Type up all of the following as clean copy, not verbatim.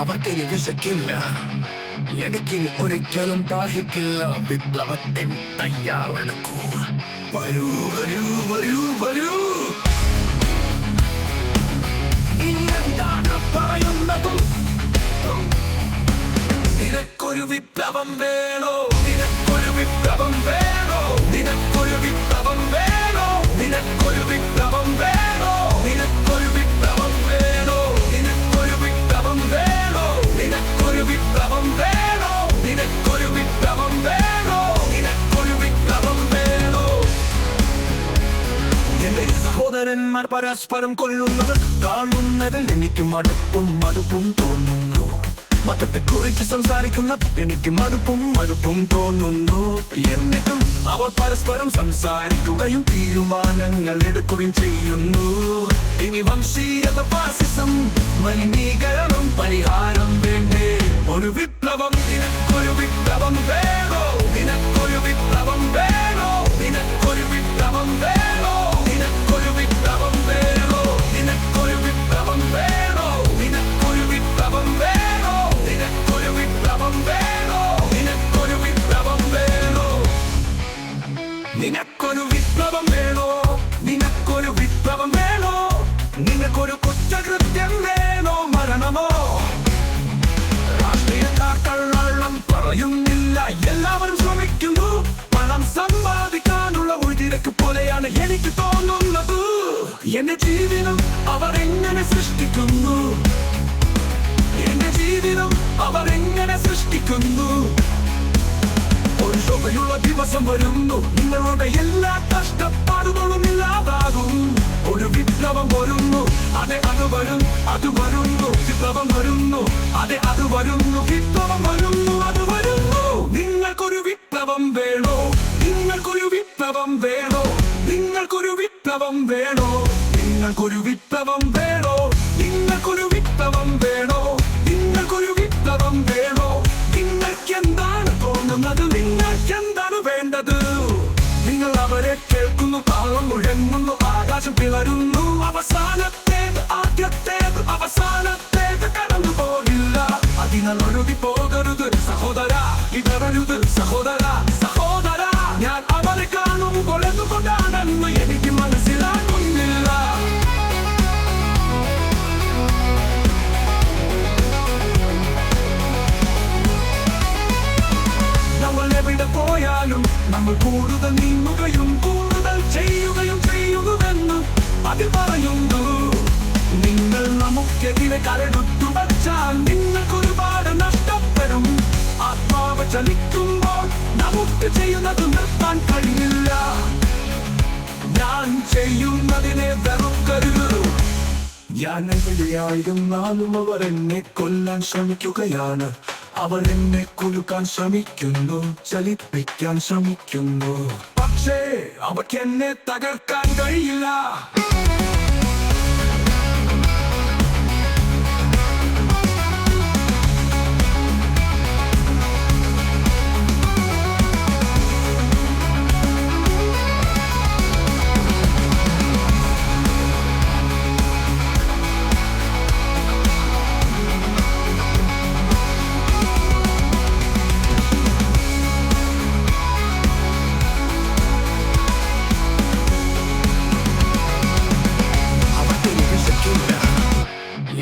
അവർക്കിനി വിശക്കില്ല, എനിക്കിനി ഒരിക്കലും ദാഹിക്കില്ല. വിപ്ലവത്തിൻ തയ്യാറെടുക്കൂ. വരൂ വരൂ വരൂ വരൂ. ഇനി എന്താണ് പറയുന്നതും? നിനക്കൊരു വിപ്ലവം വേണോ? നിനക്കൊരു വിപ്ലവം വേണോ? നിനക്കൊരു വിപ്ലവം വേണോ? നിനക്കൊരു വിപ്ലവം വേണോ? നിനക്കൊരു വിപ്ലവം വേണോ? നിനക്കൊരു വിപ്ലവം വേണോ? നിനക്കൊരു വിപ്ലവം വേണോ? നിനക്കൊരു വിപ്ലവം വേണോ? നിനക്കൊരു വിപ്ലവം വേണോ? എന്റെ സഹോദരന്മാർ പരസ്പരം കൊല്ലുന്നത് കാണുന്നതിൽ എനിക്ക് മടുപ്പും തോന്നുന്നു. മതത്തെക്കുറിച്ച് സംസാരിക്കുന്ന എനിക്ക് മടുപ്പും തോന്നുന്നു. എന്നിട്ടും അവർ പരസ്പരം സംസാരിക്കുകയും തീരുമാനങ്ങൾ എടുക്കുകയും ചെയ്യുന്നു. ഇനി വംശീയത, ഫാസിസം, മലിനീകരണം പരിഹാരം വേണ്ടേ? ഒരു വിപ്ലവം, നിനക്കൊരു വിപ്ലവം വേണോ? നിനക്കൊരു വിപ്ലവം വേണോ? നിനക്കൊരു വിപ്ലവം വേണോ? നിനക്കൊരു വിപ്ലവം വേണോ? നിനക്കൊരു വിപ്ലവം വേണോ? നിനക്കൊരു വിപ്ലവം വേണോ? നിനക്കൊരു വിപ്ലവം വേണോ? നിനക്കൊരു വിപ്ലവം വേണോ? നിനക്കൊരു വിപ്ലവം വേണോ? നിനക്കൊരു വിപ്ലവം വേണോ? നിനക്കൊരു കുറ്റകൃത്യം വേണോ? മരണമോ? രാഷ്ട്രീയക്കാർ കള്ളം പറയുന്നില്ല, എല്ലാവരും ശ്രമിക്കുന്നു. പണം സമ്പാദിക്കാനുള്ള ഒരു തിരക്ക് പോലെയാണ് എനിക്ക് തോന്നുന്നത്. എന്റെ ജീവിതം അവർ എങ്ങനെ സൃഷ്ടിക്കുന്നു? എന്റെ ജീവിതം അവർ എങ്ങനെ സൃഷ്ടിക്കുന്നു? ഒരു ശോഭയുള്ള ദിവസം വരുന്നു, നിങ്ങളുടെ എല്ലാ കഷ്ടപ്പാടുകളും ഇല്ലാതാകും. ഒരു വിപ്ലവം വരുന്നു, അതെ അത് വരുന്നു. വിപ്ലവം വരുന്നു, അതെ അത് വരുന്നു. വിപ്ലവം വരുന്നു, അത് വരുന്നു. നിങ്ങൾക്കൊരു വിപ്ലവം വേണോ? നിങ്ങൾക്കൊരു വിപ്ലവം വേണോ? നിങ്ങൾക്കൊരു വിപ്ലവം വേണോ? നിങ്ങൾക്കൊരു വിപ്ലവം വേണോ? നിങ്ങൾക്കൊരു വിപ്ലവം വേണോ? നിങ്ങൾക്കൊരു വിപ്ലവം വേണോ? നിങ്ങൾക്ക് എന്താണ് തോന്നുന്നത്? നിങ്ങൾക്ക് എന്താണ് വേണ്ടത്? നിങ്ങൾ അവരെ കേൾക്കുന്നു, താളം മുഴങ്ങുന്നു, ആകാശം പിളരുന്നു. അവസാനത്തേത് ആദ്യത്തേത്, അവസാനത്തേത് കടന്നു പോകില്ല. അതിനാൽ ഒഴുകി പോകരുത് സഹോദര, ഇടറരുത് സഹോദര. സഹോദര, ഞാൻ അവരെ കാണുമ്പോൾ എന്തുകൊണ്ടാണെന്ന് എനിക്ക് മനസ്സിലാകുന്നില്ല. നമ്മൾ എവിടെ പോയാലും നമ്മൾ കൂടുതൽ നീങ്ങുകയും കൂടുതൽ ചെയ്യുന്നുവെന്ന് അതിൽ പറയുന്നു. നിങ്ങൾ നമുക്കെതിരെ കരടുത്തു വച്ചാൽ നിങ്ങൾക്കൊരുപാട് നഷ്ടപ്പെടും. ആത്മാവ് ചലിക്കുമ്പോൾ നമുക്ക് ചെയ്യുന്നത് നിർത്താൻ കഴിയില്ല. ഞാൻ ചെയ്യുന്നതിനെ വെറുക്കരുത്. ഞാൻ എവിടെയായിരുന്നാലും അവർ എന്നെ കൊല്ലാൻ ശ്രമിക്കുകയാണ്. അവർ എന്നെ കുലുക്കാൻ ശ്രമിക്കുന്നു, ചലിപ്പിക്കാൻ ശ്രമിക്കുന്നു. പക്ഷേ അവർക്ക് എന്നെ തകർക്കാൻ കഴിയില്ല.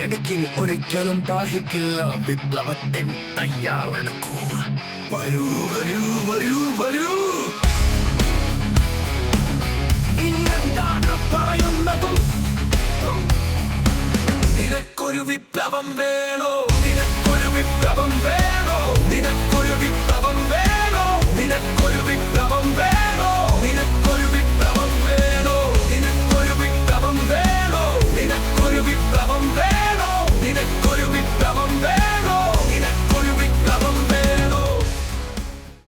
എനിക്കിനി ഒരിക്കലും ദാഹിക്കില്ല. വിപ്ലവത്തിൻ തയ്യാറെടുക്കൂ. വരൂ വരൂ വരൂ വരൂ. ഇനി എന്താണ് പറയുന്നതും? നിനക്കൊരു വിപ്ലവം